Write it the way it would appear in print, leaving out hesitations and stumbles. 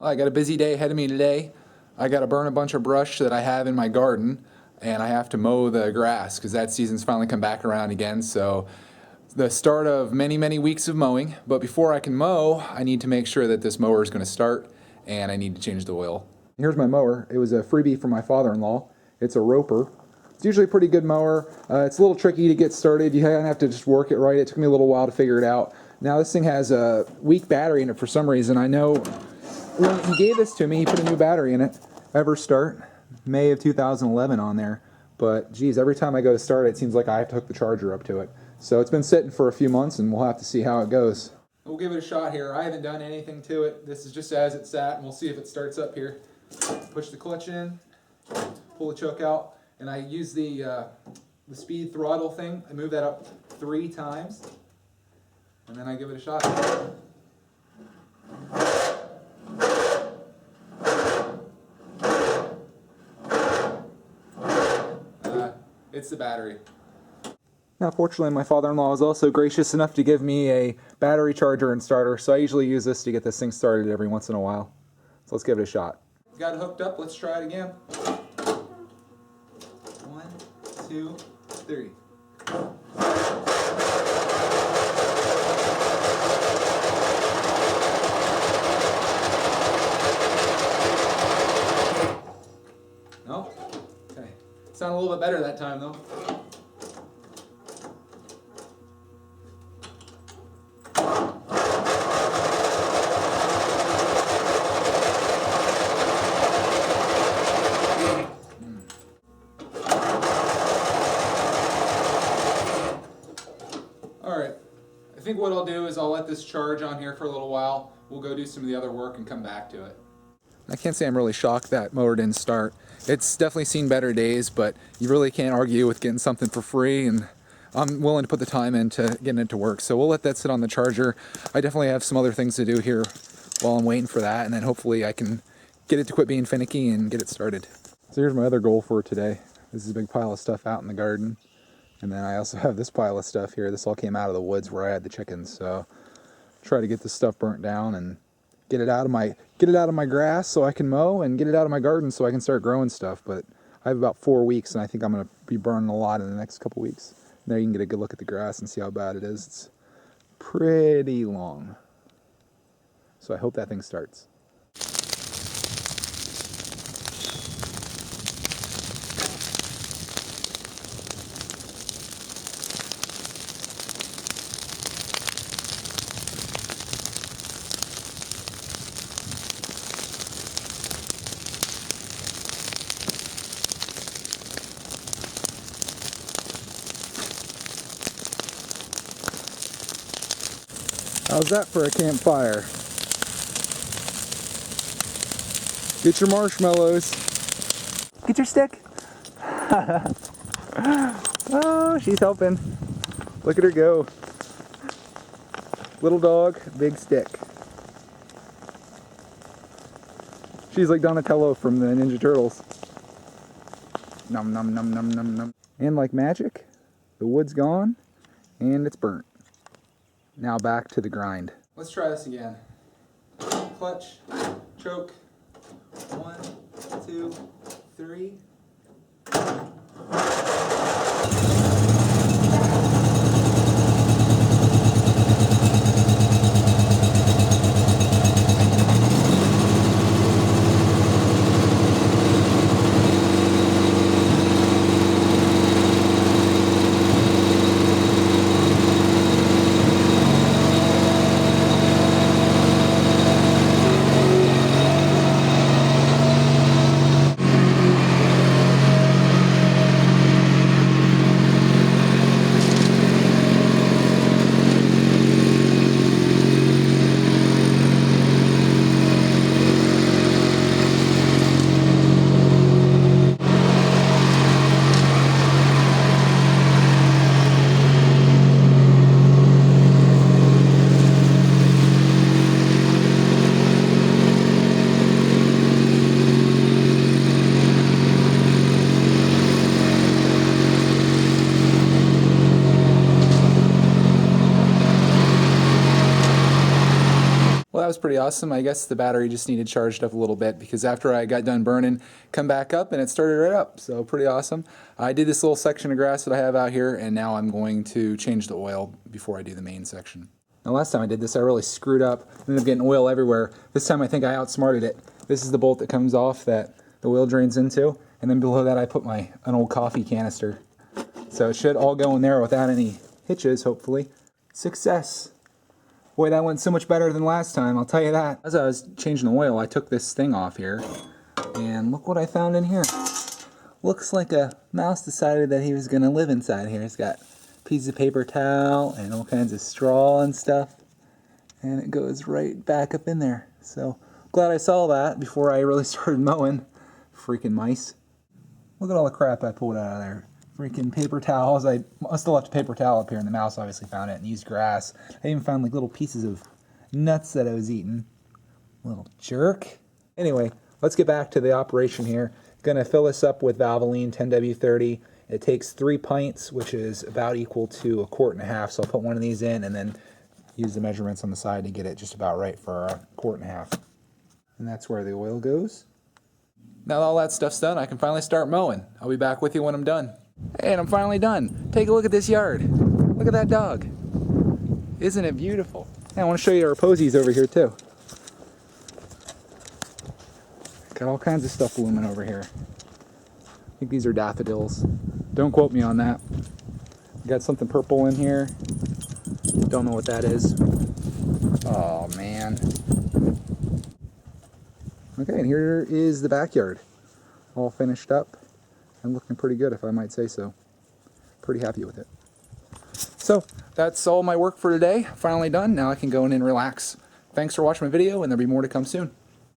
I got a busy day ahead of me today. I got to burn a bunch of brush that I have in my garden, and I have to mow the grass because that season's finally come back around again. So the start of many, many weeks of mowing. But before I can mow, I need to make sure that this mower is going to start, and I need to change the oil. Here's my mower. It was a freebie from my father-in-law. It's a Roper. It's usually a pretty good mower. It's a little tricky to get started. You kind of have to just work it right. It took me a little while to figure it out. Now this thing has a weak battery in it for some reason. I know when he gave this to me, he put a new battery in it. Ever start, May of 2011 on there. But geez, every time I go to start it seems like I have to hook the charger up to it. So it's been sitting for a few months and we'll have to see how it goes. We'll give it a shot here. I haven't done anything to it. This is just as it sat, and we'll see if it starts up here. Push the clutch in, pull the choke out, and I use the speed throttle thing. I move that up 3 times, and then I give it a shot. It's the battery. Now, fortunately, my father-in-law was also gracious enough to give me a battery charger and starter, so I usually use this to get this thing started every once in a while. So let's give it a shot. Got it hooked up. Let's try it again. 1, 2, 3. No? Okay. Sounded a little bit better that time, though. Alright, I think what I'll do is I'll let this charge on here for a little while. We'll go do some of the other work and come back to it. I can't say I'm really shocked that mower didn't start. It's definitely seen better days, but you really can't argue with getting something for free, and I'm willing to put the time into getting it to work. So we'll let that sit on the charger. I definitely have some other things to do here while I'm waiting for that, and then hopefully I can get it to quit being finicky and get it started. So here's my other goal for today. This is a big pile of stuff out in the garden. And then I also have this pile of stuff here. This all came out of the woods where I had the chickens. So try to get this stuff burnt down and get it out of my grass so I can mow, and get it out of my garden so I can start growing stuff. But I have about 4 weeks, and I think I'm going to be burning a lot in the next couple weeks. And there you can get a good look at the grass and see how bad it is. It's pretty long. So I hope that thing starts. How's that for a campfire? Get your marshmallows. Get your stick. Oh, she's helping. Look at her go. Little dog, big stick. She's like Donatello from the Ninja Turtles. Num num num num num num. And like magic, the wood's gone and it's burnt. Now back to the grind. Let's try this again. Clutch, choke, 1, 2, 3. pretty awesome. I guess the battery just needed charged up a little bit because after I got done burning, come back up and it started right up. So pretty awesome. I did this little section of grass that I have out here, and now I'm going to change the oil before I do the main section. Now last time I did this, I really screwed up. Ended up getting oil everywhere. This time I think I outsmarted it. This is the bolt that comes off that the oil drains into, and then below that I put an old coffee canister. So it should all go in there without any hitches, hopefully. Success! Boy, that went so much better than last time, I'll tell you that. As I was changing the oil, I took this thing off here, and look what I found in here. Looks like a mouse decided that he was going to live inside here. It's got pieces of paper towel and all kinds of straw and stuff, and it goes right back up in there. So, glad I saw that before I really started mowing. Freaking mice. Look at all the crap I pulled out of there. Freaking paper towels. I must have left a paper towel up here, and the mouse obviously found it and used grass. I even found like little pieces of nuts that I was eating. Little jerk. Anyway, let's get back to the operation here. Gonna fill this up with Valvoline 10W30. It takes 3 pints, which is about equal to 1.5 quarts. So I'll put one of these in and then use the measurements on the side to get it just about right for 1.5 quarts. And that's where the oil goes. Now that all that stuff's done, I can finally start mowing. I'll be back with you when I'm done. And I'm finally done. Take a look at this yard. Look at that dog. Isn't it beautiful? And I want to show you our posies over here too. Got all kinds of stuff blooming over here. I think these are daffodils. Don't quote me on that. Got something purple in here. Don't know what that is. Oh man. Okay, and here is the backyard. All finished up and looking pretty good, if I might say so. Pretty happy with it. So, that's all my work for today. Finally done. Now I can go in and relax. Thanks for watching my video, and there'll be more to come soon.